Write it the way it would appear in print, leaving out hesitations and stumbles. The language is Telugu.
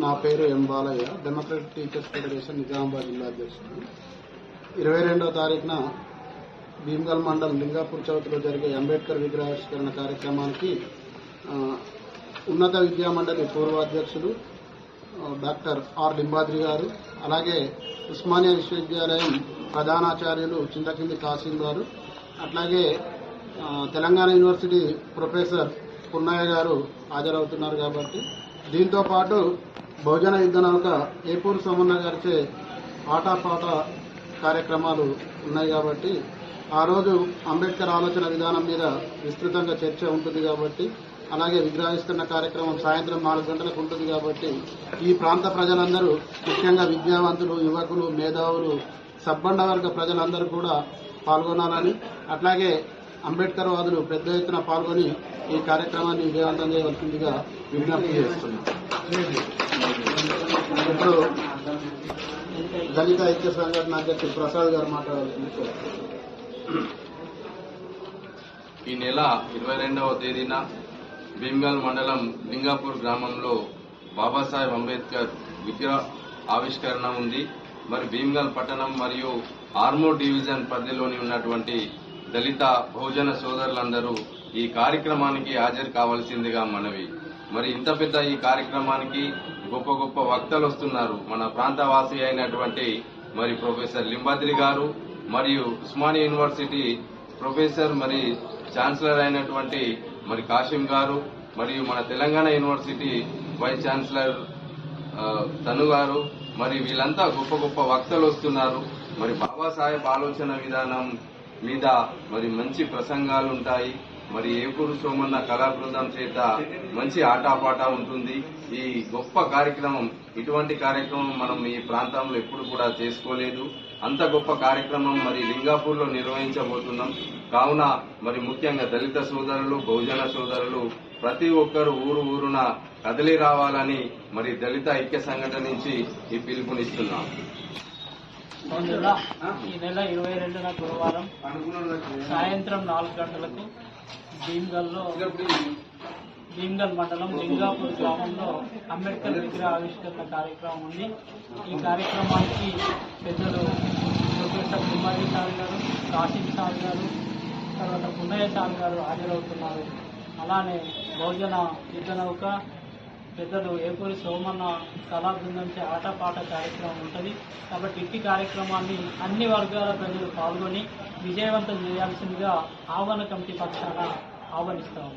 నా పేరు M Balayya, democratic teachers federation Nizamabad జిల్లా అధ్యక్షుడు. 22వ తారీఖున భీమ్గల్ మండల్ లింగాపూర్ చౌత్లో జరిగే అంబేద్కర్ విగ్రహావిష్కరణ కార్యక్రమానికి ఉన్నత విద్యా మండలి పూర్వాధ్యక్షులు డాక్టర్ ఆర్ లింబాద్రి గారు, అలాగే ఉస్మానియా విశ్వవిద్యాలయం ప్రధానాచార్యులు చింతకింది కాసిం గారు, అట్లాగే తెలంగాణ యూనివర్సిటీ ప్రొఫెసర్ పున్నయ్య గారు హాజరవుతున్నారు. కాబట్టి దీంతో పాటు బహుజన యుద్ధ నౌక ఏపూరు సోమన్న గారిచే ఆటపాట కార్యక్రమాలు ఉన్నాయి. కాబట్టి ఆ రోజు అంబేద్కర్ ఆలోచన విధానం మీద విస్తృతంగా చర్చ ఉంటుంది. కాబట్టి అలాగే విగ్రహావిష్కరణ కార్యక్రమం సాయంత్రం 4 గంటలకు ఉంటుంది. కాబట్టి ఈ ప్రాంత ప్రజలందరూ, ముఖ్యంగా విద్యావంతులు, యువకులు, మేధావులు, సబ్బండ వర్గ ప్రజలందరూ కూడా పాల్గొనాలని, అట్లాగే అంబేద్కర్ వాదులు పెద్ద ఎత్తున పాల్గొని ఈ కార్యక్రమాన్ని విజయవంతం చేయవలసిందిగా విజ్ఞప్తి చేస్తున్నాం. ఇప్పుడు దళిత ఐక్య సంఘటన అధ్యక్షుడు ప్రసాద్ గారు మాట్లాడాల్సింది. ఈ నెల 22వ తేదీన భీమ్గల్ మండలం లింగాపూర్ గ్రామంలో బాబాసాహెబ్ అంబేద్కర్ విగ్రహ ఆవిష్కరణ ఉంది. మరి భీమ్గల్ పట్టణం మరియు ఆర్మూర్ డివిజన్ పరిధిలోని ఉన్నటువంటి దళిత బహుజన సోదరులందరూ ఈ కార్యక్రమానికి హాజరు కావాల్సిందిగా మనవి. మరి ఇంత పెద్ద ఈ కార్యక్రమానికి గొప్ప గొప్ప వక్తలు వస్తున్నారు. మన ప్రాంతవాసి అయినటువంటి మరి ప్రొఫెసర్ లింబాద్రి గారు, మరియు ఉస్మానియా యూనివర్సిటీ ప్రొఫెసర్ మరి ఛాన్సలర్ అయినటువంటి మరి కాసిం గారు, మరియు మన తెలంగాణ యూనివర్సిటీ వైస్ ఛాన్సలర్ తను గారు, మరి వీళ్ళంతా గొప్ప గొప్ప వక్తలు వస్తున్నారు. మరి బాబాసాహెబ్ ఆలోచన విధానం మీద మరి మంచి ప్రసంగాలు ఉంటాయి. మరి ఏపూరు సోమన్న కళా బృందం చేత మంచి ఆటాపాట ఉంటుంది. ఈ గొప్ప కార్యక్రమం, ఇటువంటి కార్యక్రమం మనం ఈ ప్రాంతంలో ఎప్పుడు కూడా చేసుకోలేదు. అంత గొప్ప కార్యక్రమం మరి లింగాపూర్లో నిర్వహించబోతున్నాం. కావున మరి ముఖ్యంగా దళిత సోదరులు, బహుజన సోదరులు ప్రతి ఒక్కరు ఊరున కదిలి రావాలని మరి దళిత ఐక్య సంఘటన నుంచి ఈ పిలుపునిస్తున్నాం. ఈ నెల 22న గురువారం సాయంత్రం 4 గంటలకు భీమ్గల్ మండలం లింగాపూర్ గ్రామంలో అంబేద్కర్ విగ్రహ ఆవిష్కరణ కార్యక్రమం ఉంది. ఈ కార్యక్రమానికి పెద్దలు ప్రొఫెసర్ లింబాద్రి సార్ గారు, కాసిం సార్ గారు, తర్వాత పున్నయ్య సార్ గారు హాజరవుతున్నారు. అలానే బహుజన యుద్ధ నౌక పెద్దలు ఏపూరి సోమన్న కళా బృందంచే ఆటపాట కార్యక్రమం ఉంటుంది. కాబట్టి ఇట్టి కార్యక్రమాన్ని అన్ని వర్గాల ప్రజలు పాల్గొని విజయవంతం చేయాల్సిందిగా ఆహ్వాన కమిటీ పక్షాన ఆహ్వానిస్తాము.